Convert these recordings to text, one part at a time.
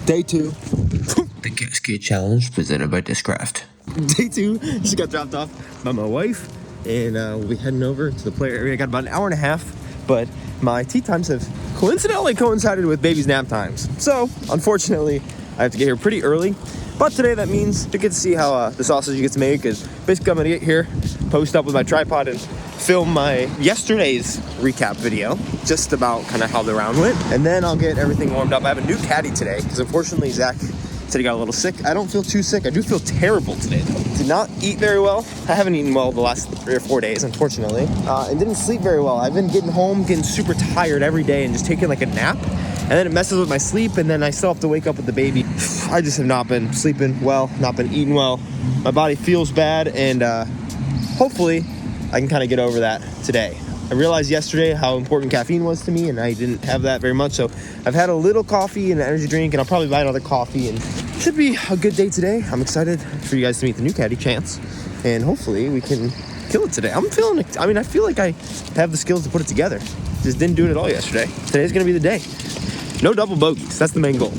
Day 2. The Cascade Challenge presented by Discraft. Day 2. Just got dropped off by my wife, and we'll be heading over to the play area. I got about an hour and a half, but my tea times have coincidentally coincided with baby's nap times. So, unfortunately, I have to get here pretty early. But today that means you get to see how the sausage gets made, because basically I'm gonna get here, post up with my tripod, and film my yesterday's recap video, just about kind of how the round went, and then I'll get everything warmed up. I have a new caddy today, because unfortunately Zach said he got a little sick. I don't feel too sick. I do feel terrible today though. Did not eat very well. I haven't eaten well the last 3 or 4 days, unfortunately, and didn't sleep very well. I've been getting home, getting super tired every day, and just taking like a nap. And then it messes with my sleep, and then I still have to wake up with the baby. I just have not been sleeping well, not been eating well. My body feels bad, and hopefully I can kind of get over that today. I realized yesterday how important caffeine was to me, and I didn't have that very much. So I've had a little coffee and an energy drink, and I'll probably buy another coffee, and it should be a good day today. I'm excited for you guys to meet the new caddy, Chance, and hopefully we can kill it today. I'm feeling it. I mean, I feel like I have the skills to put it together. Just didn't do it at all yesterday. Today's gonna be the day. No double bogeys. That's the main goal.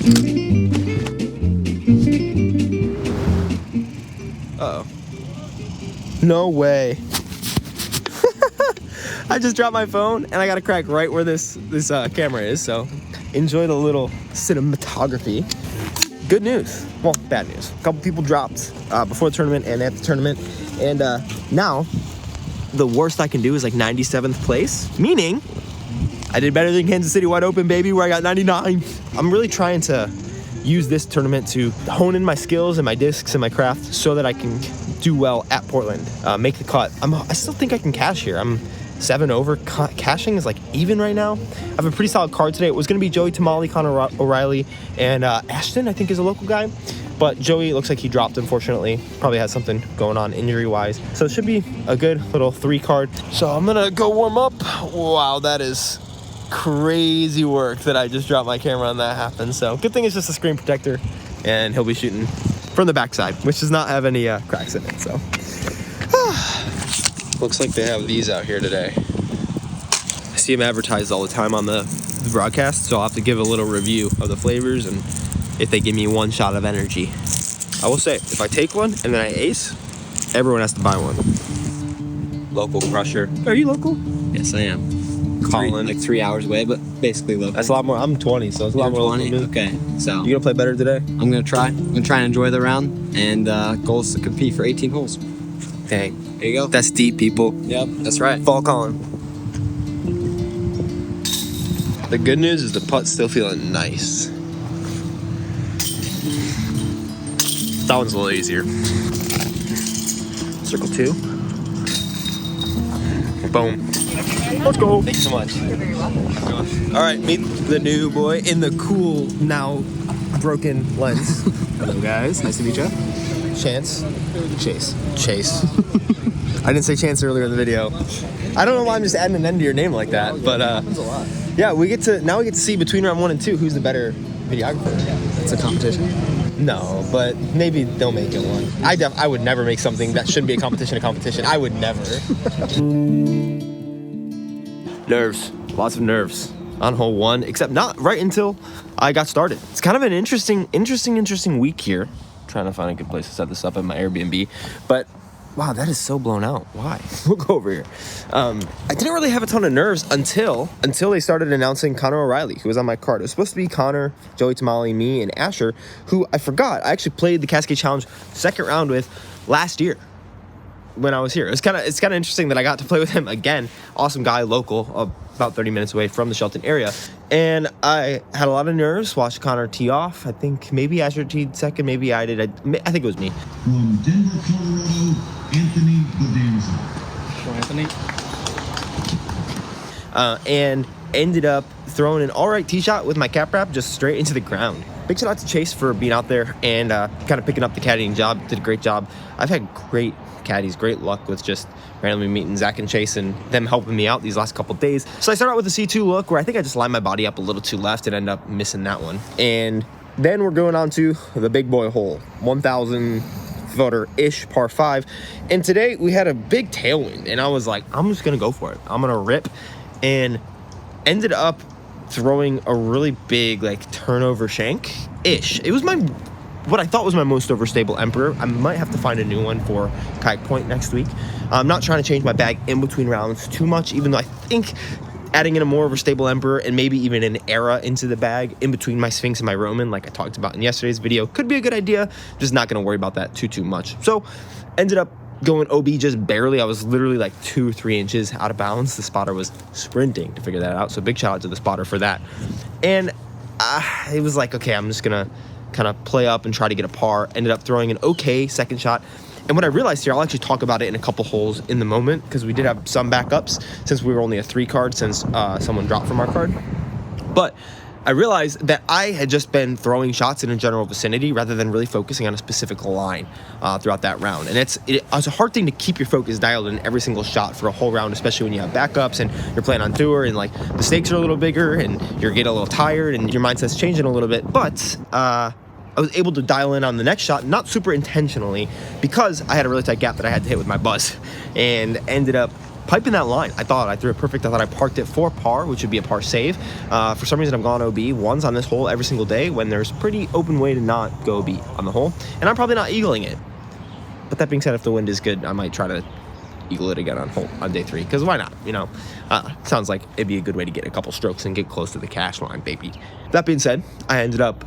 Uh-oh. No way. I just dropped my phone, and I got a crack right where this camera is, so enjoy the little cinematography. Good news. Well, bad news. A couple people dropped before the tournament and at the tournament, and now the worst I can do is like 97th place, meaning I did better than Kansas City Wide Open, baby, where I got 99. I'm really trying to use this tournament to hone in my skills and my discs and my craft so that I can do well at Portland, make the cut. I still think I can cash here. I'm 7 over. Cashing is like even right now. I have a pretty solid card today. It was going to be Joey Tamale, Connor O'Reilly, and Ashton, I think, is a local guy. But Joey looks like he dropped, unfortunately. Probably has something going on injury-wise. So it should be a good little 3 card. So I'm going to go warm up. Wow, that is crazy work that I just dropped my camera on that happened. So good thing it's just a screen protector, and he'll be shooting from the backside, which does not have any cracks in it. So looks like they have these out here today. I see them advertised all the time on the broadcast, so I'll have to give a little review of the flavors and if they give me 1 shot of energy. I will say, if I take one and then I ace, everyone has to buy one. Local crusher. Are you local? Yes, I am. Colin. Like 3 hours away, but basically local. That's a lot more. I'm 20, so it's a lot more local than me. Okay, so You gonna play better today? I'm gonna try. I'm gonna try and enjoy the round, and goal is to compete for 18 holes. Dang. There you go. That's deep, people. Yep, that's right. Fall Colin. The good news is the putt's still feeling nice. That one's a little easier. Circle 2. Boom. Let's go. Thank you so much. You're very welcome. All right, meet the new boy in the cool, now broken lens. Hello, guys. Nice to meet you. Chance. Chase. I didn't say Chance earlier in the video. I don't know why I'm just adding an N to your name like that, but yeah, we get to see between round 1 and 2 who's the better videographer. It's a competition. No, but maybe they'll make it one. I would never make something that shouldn't be a competition. I would never. Nerves. Lots of nerves on hole 1, except not right until I got started. It's kind of an interesting week here. Trying to find a good place to set this up at my Airbnb, but wow, that is so blown out. Why? We'll go over here. I didn't really have a ton of nerves until they started announcing Connor O'Reilly, who was on my card. It was supposed to be Connor, Joey Tamale, me, and Asher, who I forgot. I actually played the Cascade Challenge 2nd round with last year when I was here. It's kind of interesting that I got to play with him again. Awesome guy, local, about 30 minutes away from the Shelton area. And I had a lot of nerves. Watched Connor tee off. I think maybe Asher teed second. Maybe I did. I think it was me. From Denver, Colorado, Anthony Bodanza. And ended up throwing an all right tee shot with my cap wrap just straight into the ground. Big shout out to Chase for being out there and kind of picking up the caddying job. Did a great job. I've had great caddies, great luck with just randomly meeting Zach and Chase and them helping me out these last couple days. So I started out with a C2 look where I think I just lined my body up a little too left and ended up missing that one. And then we're going on to the big boy hole, 1,000 footer-ish par 5. And today we had a big tailwind and I was like, I'm just gonna go for it. I'm gonna rip, and ended up throwing a really big like turnover shank-ish. It was what I thought was my most overstable Emperor. I might have to find a new one for Kayak Point next week. I'm not trying to change my bag in between rounds too much, even though I think adding in a more overstable Emperor and maybe even an Era into the bag in between my Sphinx and my Roman, like I talked about in yesterday's video, could be a good idea. Just not going to worry about that too much. So ended up going OB just barely. I was literally like 2-3 inches out of balance. The spotter was sprinting to figure that out. So big shout out to the spotter for that. And it was like, okay, I'm just going to kind of play up and try to get a par. Ended up throwing an okay second shot. And what I realized here, I'll actually talk about it in a couple holes in the moment, because we did have some backups since we were only a 3 card since someone dropped from our card. But I realized that I had just been throwing shots in a general vicinity rather than really focusing on a specific line throughout that round. And it's a hard thing to keep your focus dialed in every single shot for a whole round, especially when you have backups and you're playing on tour and like the stakes are a little bigger and you're getting a little tired and your mindset's changing a little bit. But I was able to dial in on the next shot, not super intentionally, because I had a really tight gap that I had to hit with my buzz, and ended up piping that line. I threw it perfect. I thought I parked it for par, which would be a par save. For some reason, I've gone OB ones on this hole every single day when there's pretty open way to not go OB on the hole, and I'm probably not eagling it. But that being said, if the wind is good, I might try to eagle it again on day 3, because why not? You know, sounds like it'd be a good way to get a couple strokes and get close to the cash line, baby. That being said, I ended up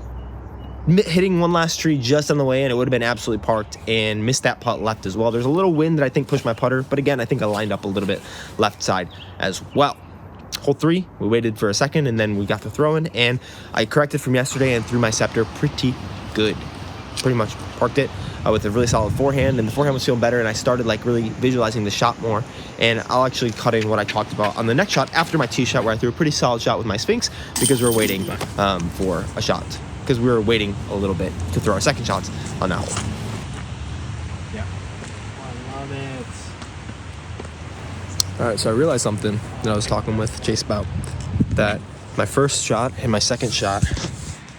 hitting one last tree just on the way, and it would have been absolutely parked, and missed that putt left as well. There's a little wind that I think pushed my putter, but again, I think I lined up a little bit left side as well. Hole 3, we waited for a second, and then we got the throw in, and I corrected from yesterday and threw my Scepter pretty good. Pretty much parked it with a really solid forehand, and the forehand was feeling better, and I started like really visualizing the shot more. And I'll actually cut in what I talked about on the next shot after my tee shot, where I threw a pretty solid shot with my Sphinx, because we were waiting for a shot. Because we were waiting a little bit to throw our second shots on that hole. Yeah. I love it. All right, so I realized something that I was talking with Chase about, that my first shot and my second shot.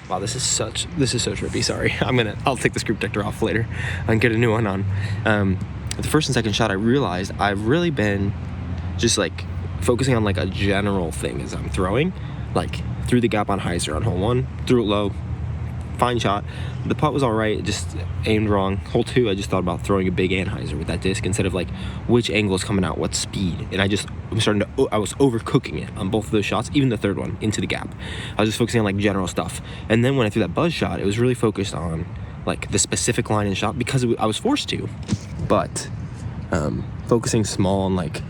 Wow, this is so trippy. Sorry, I'll take the screw protector off later and get a new one on. The first and second shot, I realized I've really been just like focusing on like a general thing as I'm throwing, like through the gap on hyzer on hole 1, threw it low. Fine shot. The putt was all right, just aimed wrong. Hole 2, I just thought about throwing a big anhyzer with that disc instead of like which angle is coming out, what speed. And I was overcooking it on both of those shots, even the third one into the gap. I was just focusing on like general stuff. And then when I threw that buzz shot, it was really focused on like the specific line and shot, because I was forced to. But focusing small and like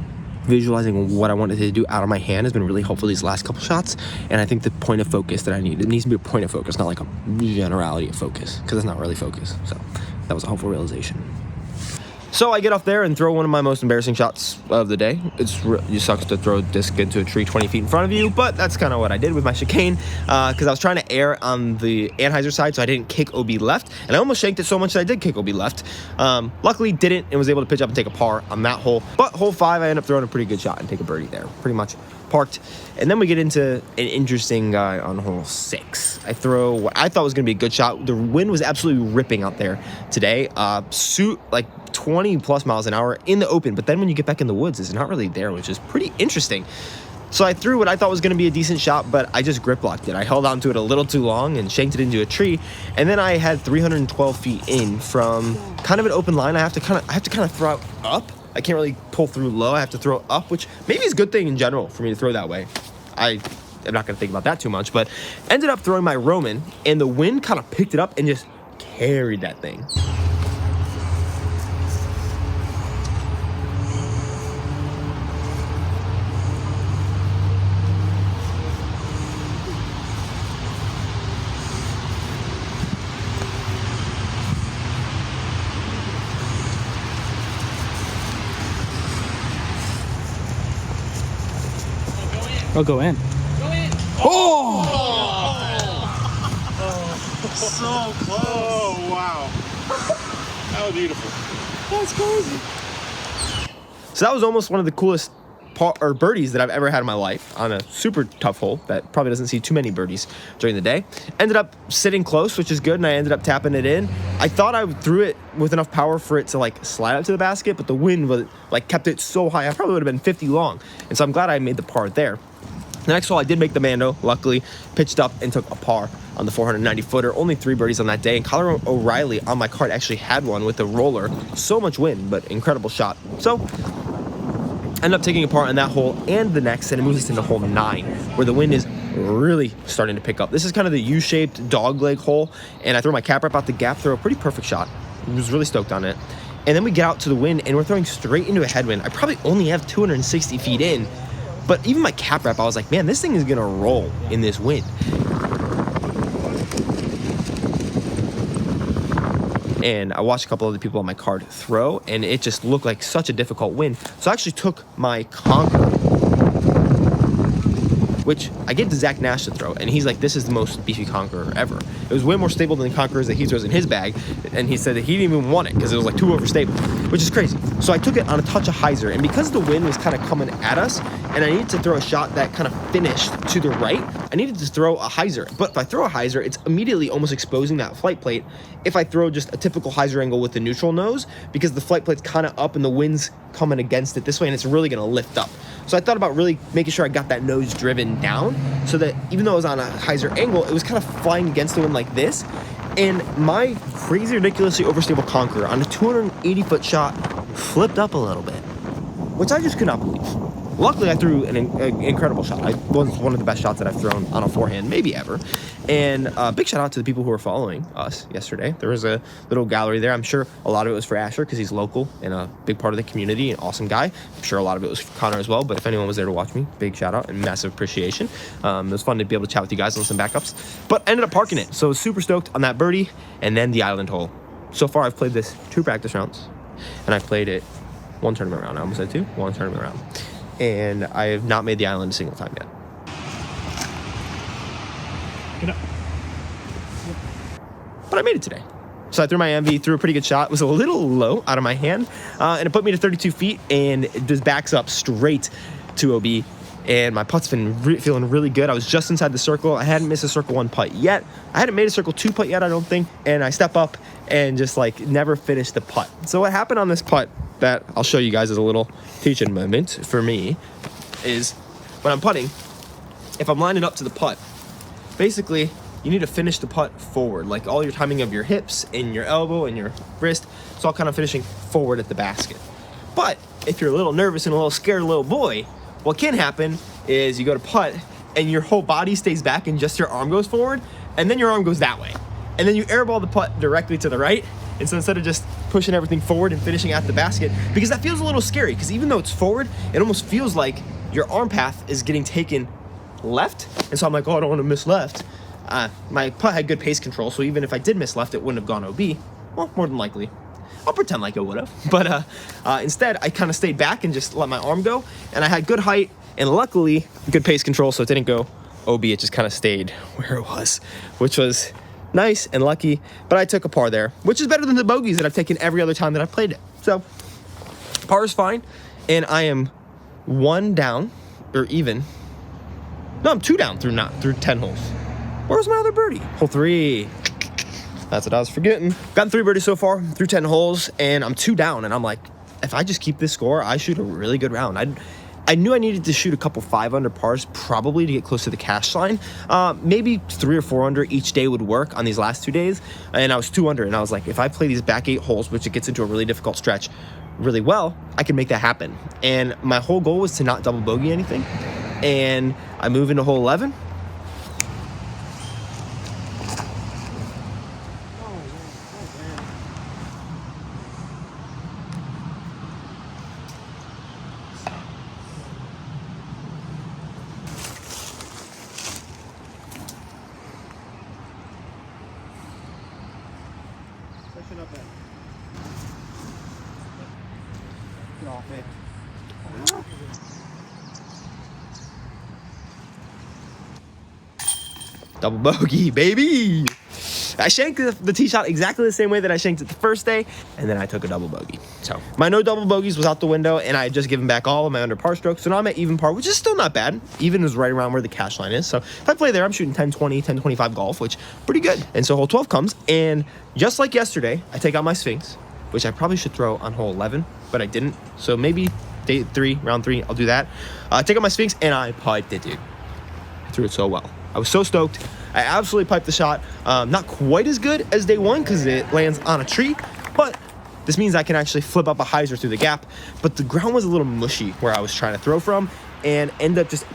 visualizing what I wanted to do out of my hand has been really helpful these last couple shots. And I think the point of focus that I need, it needs to be a point of focus, not like a generality of focus, because it's not really focus. So that was a helpful realization. So I get off there and throw one of my most embarrassing shots of the day. It sucks to throw a disc into a tree 20 feet in front of you, but that's kind of what I did with my chicane, because I was trying to err on the anhyzer side, so I didn't kick OB left, and I almost shanked it so much that I did kick OB left. Luckily didn't, and was able to pitch up and take a par on that hole. But hole 5, I end up throwing a pretty good shot and take a birdie there. Pretty much parked. And then we get into an interesting guy on hole 6. I throw what I thought was going to be a good shot. The wind was absolutely ripping out there today. Like 20 plus miles an hour in the open, but then when you get back in the woods, it's not really there, which is pretty interesting. So I threw what I thought was going to be a decent shot, but I just grip locked it. I held on to it a little too long and shanked it into a tree, and then I had 312 feet in from kind of an open line. I have to kind of throw up. I can't really pull through low. I have to throw up, which maybe is a good thing in general for me to throw that way. I'm not going to think about that too much, but ended up throwing my Roman, and the wind kind of picked it up and just carried that thing. I'll go in. Oh! So close. Oh, wow. That was beautiful. That's crazy. So that was almost one of the coolest birdies that I've ever had in my life on a super tough hole that probably doesn't see too many birdies during the day. Ended up sitting close, which is good, and I ended up tapping it in. I thought I threw it with enough power for it to like slide up to the basket, but the wind was like kept it so high. I probably would have been 50 long, and so I'm glad I made the par there. The next hole, I did make the Mando, luckily, pitched up and took a par on the 490-footer. Only 3 birdies on that day, and Colin O'Reilly on my cart actually had one with a roller. So much wind, but incredible shot. So, ended up taking a par on that hole and the next, and it moves us into hole 9, where the wind is really starting to pick up. This is kind of the U-shaped dogleg hole, and I throw my cap wrap out the gap, throw a pretty perfect shot. I was really stoked on it. And then we get out to the wind, and we're throwing straight into a headwind. I probably only have 260 feet in, but even my cap wrap, I was like, man, this thing is gonna roll in this wind. And I watched a couple other people on my cart throw, and it just looked like such a difficult wind. So I actually took my Conqueror, which I gave to Zach Nash to throw, and he's like, this is the most beefy Conqueror ever. It was way more stable than the Conquerors that he throws in his bag, and he said that he didn't even want it because it was like too overstable, which is crazy. So I took it on a touch of hyzer, and because the wind was kind of coming at us, and I needed to throw a shot that kind of finished to the right, I needed to throw a hyzer. But if I throw a hyzer, it's immediately almost exposing that flight plate if I throw just a typical hyzer angle with the neutral nose, because the flight plate's kind of up and the wind's coming against it this way, and it's really gonna lift up. So I thought about really making sure I got that nose driven down so that even though it was on a hyzer angle, it was kind of flying against the wind like this. And my crazy, ridiculously overstable Conqueror on a 280-foot shot flipped up a little bit, which I just could not believe. Luckily, I threw an incredible shot. It was one of the best shots that I've thrown on a forehand, maybe ever. And big shout out to the people who were following us yesterday. There was a little gallery there. I'm sure a lot of it was for Asher because he's local and a big part of the community, an awesome guy. I'm sure a lot of it was for Connor as well, but if anyone was there to watch me, big shout out and massive appreciation. It was fun to be able to chat with you guys on some backups, but I ended up parking it. So I was super stoked on that birdie and then the island hole. So far, I've played this 2 practice rounds and I've played it 1 tournament round. I almost said 2, 1 tournament round. And I have not made the island a single time yet. Get up. But I made it today. So I threw my MV, threw a pretty good shot. It was a little low out of my hand, and it put me to 32 feet, and it just backs up straight to OB. And my putt's been feeling really good. I was just inside the circle. I hadn't missed a circle 1 putt yet. I hadn't made a circle 2 putt yet, I don't think. And I step up and just like never finished the putt. So what happened on this putt that I'll show you guys as a little teaching moment for me is when I'm putting, if I'm lining up to the putt, basically you need to finish the putt forward. Like all your timing of your hips and your elbow and your wrist, it's all kind of finishing forward at the basket. But if you're a little nervous and a little scared little boy, what can happen is you go to putt and your whole body stays back and just your arm goes forward, and then your arm goes that way. And then you airball the putt directly to the right. And so instead of just pushing everything forward and finishing at the basket, because that feels a little scary, because even though it's forward, it almost feels like your arm path is getting taken left. And so I'm like, oh, I don't want to miss left. My putt had good pace control, so even if I did miss left, it wouldn't have gone OB. Well, more than likely. I'll pretend like it would have. But instead, I kind of stayed back and just let my arm go. And I had good height and luckily good pace control, so it didn't go OB. It just kind of stayed where it was, which was nice and lucky. But I took a par there, which is better than the bogeys that I've taken every other time that I've played it. So par is fine. And I am 1 down, or even. No, I'm 2 down through 10 holes. Where's my other birdie? Hole 3. That's what I was forgetting. Gotten 3 birdies so far through 10 holes, and I'm 2 down. And I'm like, if I just keep this score, I shoot a really good round. I knew I needed to shoot a couple 5 under pars probably to get close to the cash line. Maybe 3 or 4 under each day would work on these last 2 days. And I was 2 under, and I was like, if I play these back 8 holes, which it gets into a really difficult stretch really well, I can make that happen. And my whole goal was to not double bogey anything. And I move into hole 11. Double bogey, baby. I shanked the tee shot exactly the same way that I shanked it the first day, and then I took a double bogey. So my no double bogeys was out the window, and I had just given back all of my under par strokes. So now I'm at even par, which is still not bad. Even is right around where the cash line is. So if I play there, I'm shooting 10-20, 10-25 golf, which pretty good. And so hole 12 comes, and just like yesterday, I take out my Sphinx, which I probably should throw on hole 11, but I didn't. So maybe day 3, round 3, I'll do that. I take out my Sphinx, and I putt it, dude. threw it so well. I was so stoked. I absolutely piped the shot. Not quite as good as day one because it lands on a tree, but this means I can actually flip up a hyzer through the gap. But the ground was a little mushy where I was trying to throw from, and end up just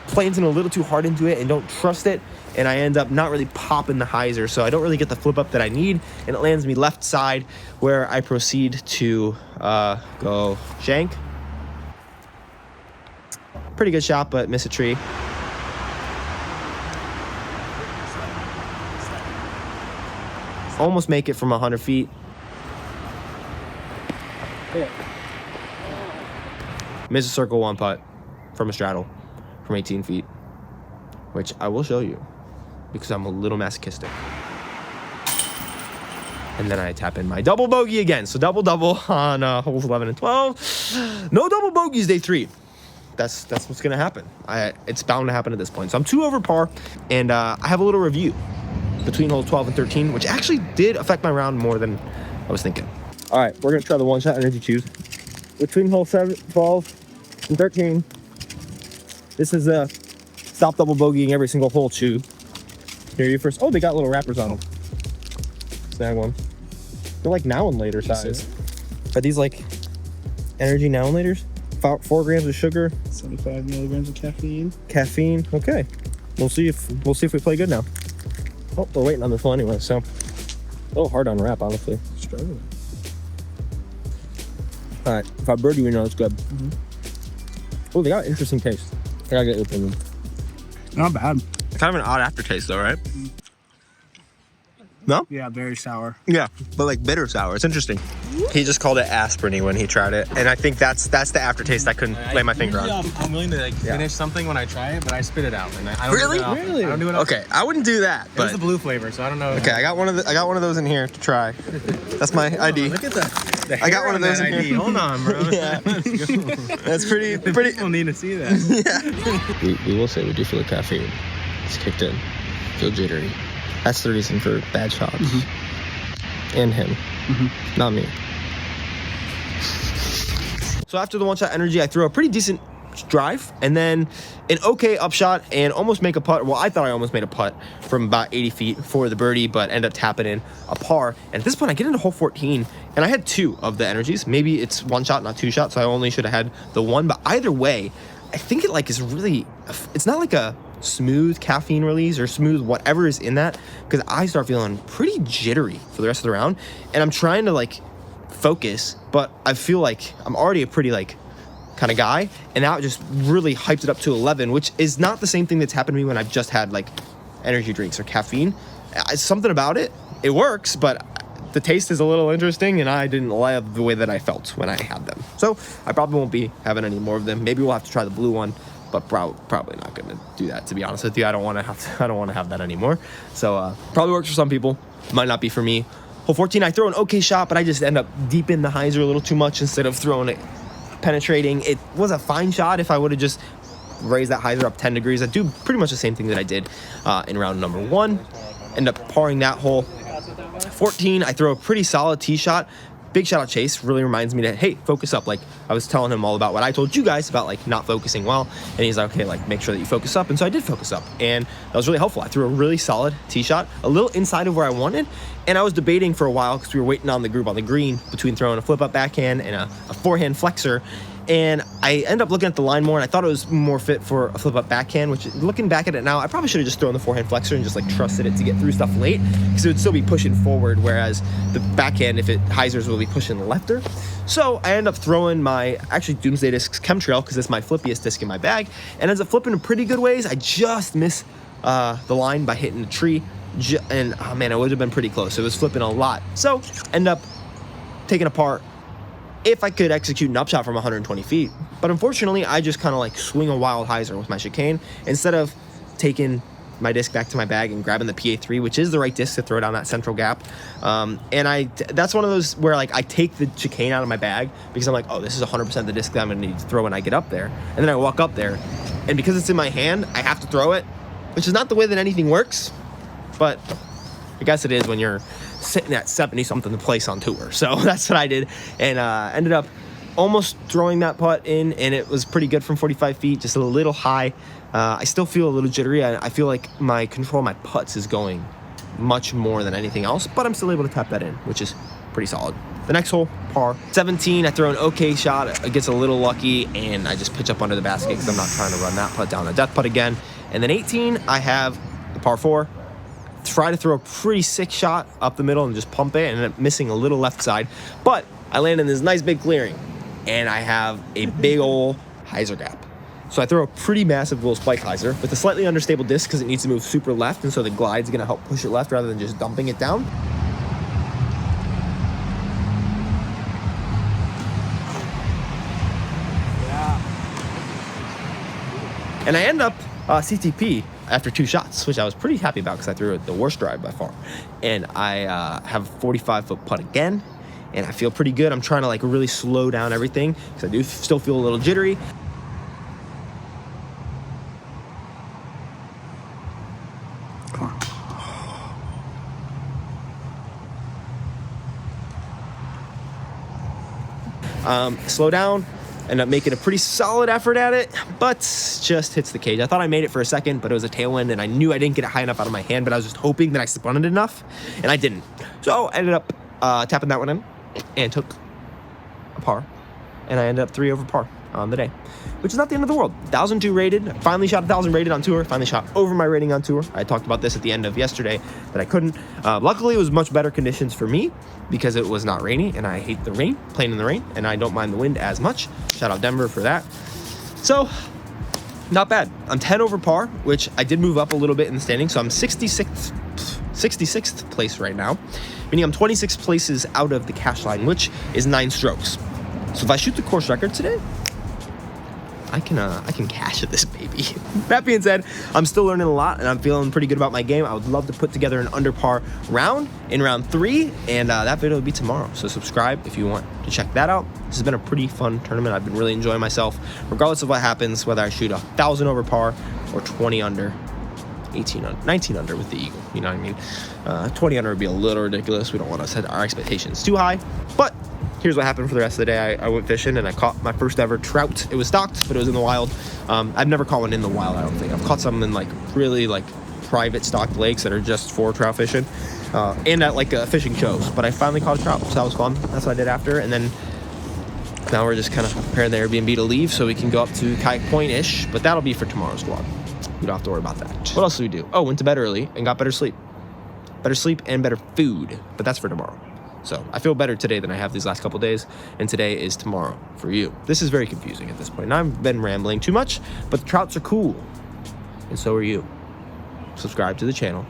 planting a little too hard into it and don't trust it. And I end up not really popping the hyzer, so I don't really get the flip up that I need, and it lands me left side where I proceed to go shank. Pretty good shot, but miss a tree. Almost make it from 100 feet. Miss a circle one putt from a straddle from 18 feet, which I will show you because I'm a little masochistic. And then I tap in my double bogey again. So double on holes 11 and 12. No double bogeys day 3. That's what's gonna happen. It's bound to happen at this point. So I'm 2 over par, and I have a little review between holes 12 and 13, which actually did affect my round more than I was thinking. All right, we're gonna try the one-shot energy choose. Between hole 7, 12 and 13, this is a stop double bogeying every single hole chew. Here you first. Oh, they got little wrappers on them. Snag one. They're like now and later size. Are these like energy now and laters? 4 grams of sugar, 75 milligrams of caffeine. Caffeine. Okay, we'll see if we play good now. Oh, we're waiting on this one anyway. So a little hard on wrap, honestly. Struggling. All right, if I birdie, we know it's good. Oh, they got interesting taste. I gotta get your opinion. Not bad. Kind of an odd aftertaste, though, right? No? Yeah, very sour. Yeah, but like bitter sour. It's interesting. He just called it aspirin when he tried it, and I think that's the aftertaste I couldn't lay my finger on. I'm willing to finish something when I try it, but I spit it out. And I don't Really? Do it often. Really? I don't do it often. Okay, I wouldn't do that. It was But the blue flavor, so I don't know. okay, I got one of those in here to try. That's my ID. Look at the I got one of those in ID. here. Hold on, bro. Yeah. Let's go. That's pretty. People need to see that. We will say we do feel the caffeine. It's kicked in. Feel jittery. That's the reason for bad shots. And him. Not me. So after the one-shot energy, I threw a pretty decent drive and then an okay upshot and almost make a putt. Well, I thought I almost made a putt from about 80 feet for the birdie, but end up tapping in a par. And at this point, I get into hole 14, and I had 2 of the energies. Maybe it's 1 shot, not 2 shots, so I only should have had the 1. But either way, I think it like is really, it's not like a smooth caffeine release or smooth whatever is in that, because I start feeling pretty jittery for the rest of the round, and I'm trying to like focus, but I feel like I'm already a pretty like kind of guy, and now it just really hyped it up to 11, which is not the same thing that's happened to me when I've just had like energy drinks or caffeine. Something about it works, but the taste is a little interesting, and I didn't love the way that I felt when I had them. So I probably won't be having any more of them. Maybe we'll have to try the blue one, but probably not gonna do that, to be honest with you. I don't want to have that anymore. So probably works for some people, might not be for me. Hole 14, I throw an okay shot, but I just end up deep in the hyzer a little too much instead of throwing it penetrating. It was a fine shot if I would have just raised that hyzer up 10 degrees. I do pretty much the same thing that I did in round number 1. End up parring that hole. 14, I throw a pretty solid tee shot. Big shout out Chase, really reminds me to, hey, focus up. Like I was telling him all about what I told you guys about like not focusing well. And he's like, okay, like make sure that you focus up. And so I did focus up, and that was really helpful. I threw a really solid tee shot, a little inside of where I wanted. And I was debating for a while because we were waiting on the group on the green between throwing a flip up backhand and a forehand flexor. And I end up looking at the line more, and I thought it was more fit for a flip up backhand, which looking back at it now, I probably should have just thrown the forehand flexor and just like trusted it to get through stuff late, because it would still be pushing forward, whereas the backhand, if it hyzers, will be pushing lefter. So I end up throwing my actually Doomsday Discs Chemtrail, because it's my flippiest disc in my bag, and ends up flipping in pretty good ways. I just miss the line by hitting a tree, and oh man, it would have been pretty close. It was flipping a lot. So end up taking apart if I could execute an upshot from 120 feet. But unfortunately, I just kind of like swing a wild hyzer with my chicane instead of taking my disc back to my bag and grabbing the PA3, which is the right disc to throw down that central gap. And that's one of those where like I take the chicane out of my bag because I'm like, oh, this is 100% the disc that I'm gonna need to throw when I get up there. And then I walk up there, and because it's in my hand, I have to throw it, which is not the way that anything works, but I guess it is when you're sitting at 70-something place on tour. So that's what I did, and ended up almost throwing that putt in, and it was pretty good from 45 feet, just a little high. I still feel a little jittery. I feel like my control of my putts is going much more than anything else, but I'm still able to tap that in, which is pretty solid. The next hole, par 17, I throw an okay shot. It gets a little lucky, and I just pitch up under the basket because I'm not trying to run that putt down a death putt again. And then 18, I have the par 4. Try to throw a pretty sick shot up the middle and just pump it, and end up missing a little left side. But I land in this nice big clearing, and I have a big ol' hyzer gap. So I throw a pretty massive little spike hyzer with a slightly understable disc because it needs to move super left, and so the glide's gonna help push it left rather than just dumping it down. And I end up CTP after 2 shots, which I was pretty happy about because I threw the worst drive by far. And I have a 45-foot putt again, and I feel pretty good. I'm trying to like really slow down everything because I do still feel a little jittery. Slow down, end up making a pretty solid effort at it, but just hits the cage. I thought I made it for a second, but it was a tailwind, and I knew I didn't get it high enough out of my hand, but I was just hoping that I spun it enough, and I didn't. So I ended up tapping that one in and took a par, and I ended up 3 over par on the day, which is not the end of the world. 1,002 rated. I finally shot 1,000 rated on tour. Finally shot over my rating on tour. I talked about this at the end of yesterday that I couldn't. Luckily, it was much better conditions for me because it was not rainy, and I hate the rain, playing in the rain, and I don't mind the wind as much. Shout out Denver for that. So, not bad. I'm 10 over par, which I did move up a little bit in the standing, so I'm 66th place right now, meaning I'm 26 places out of the cash line, which is 9 strokes. So if I shoot the course record today, I can cash at this baby. That being said, I'm still learning a lot, and I'm feeling pretty good about my game. I would love to put together an under par round in round 3, and that video will be tomorrow. So subscribe if you want to check that out. This has been a pretty fun tournament. I've been really enjoying myself, regardless of what happens, whether I shoot 1,000 over par or 20 under, 18 under, 19 under with the eagle. You know what I mean? 20 under would be a little ridiculous. We don't want to set our expectations too high, but here's what happened for the rest of the day. I went fishing and I caught my first ever trout. It was stocked, but it was in the wild. I've never caught one in the wild, I don't think. I've caught some in like really like private stocked lakes that are just for trout fishing and at like fishing shows. But I finally caught a trout, so that was fun. That's what I did after. And then now we're just kind of preparing the Airbnb to leave so we can go up to Kayak Point-ish, but that'll be for tomorrow's vlog. We don't have to worry about that. What else did we do? Oh, went to bed early and got better sleep. Better sleep and better food, but that's for tomorrow. So I feel better today than I have these last couple days, and today is tomorrow for you. This is very confusing at this point, and I've been rambling too much, but the trouts are cool, and so are you. Subscribe to the channel,